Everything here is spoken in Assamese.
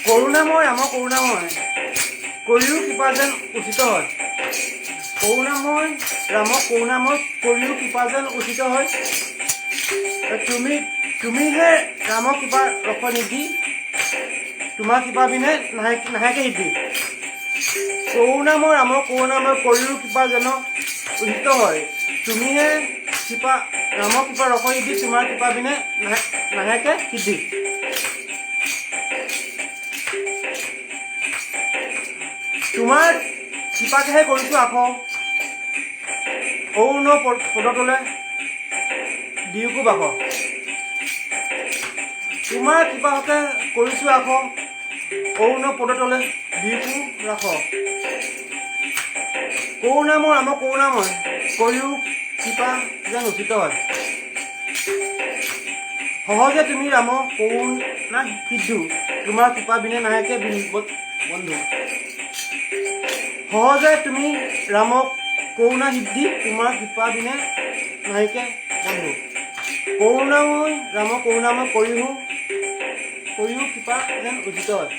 কৰুণাময় ৰাম কৰুণাময় কৰিও কৃপা যেন উচিত হয়। কৰুণাময় ৰাম কৰুণাময় কৰিও কৃপা যেন উচিত হয়। তুমিহে ৰাম কৃপা ৰখ নিধি, তোমাৰ কৃপা বিনে নাহেকে সিদ্ধি। কৰুণাময় ৰাম কৰুণাময় কৰিও কৃপা যেন উচিত হয়। তুমিহে ৰাম কৃপা ৰখ নিধি, তোমাৰ কৃপা বিনে নাহেকে সিদ্ধি। তোমাৰ কৃপাকেহে কৰিছোঁ আখ, অৰুণ পদতলে দিওকো বাস। তোমাৰ কৃপাকে কৰিছোঁ আখ, অৰুণ পদতলে দিওকো ৰাখ। কৰুণাময় ৰাম কৰুণাময় কৰিও কৃপা যেন উচিত হয়। সহজে তুমি ৰাম কৰুণা সিদ্ধু, তোমাৰ কৃপা বিনে নাহেকে বন্ধু। সহজে তুমি ৰাম কৰুণা সিদ্ধি, তোমাৰ কৃপা বিনে নাহিকে বন্ধু। কৰুণাময় ৰাম কৰুণাময় কৰিও কৃপা যেন উচিত হয়।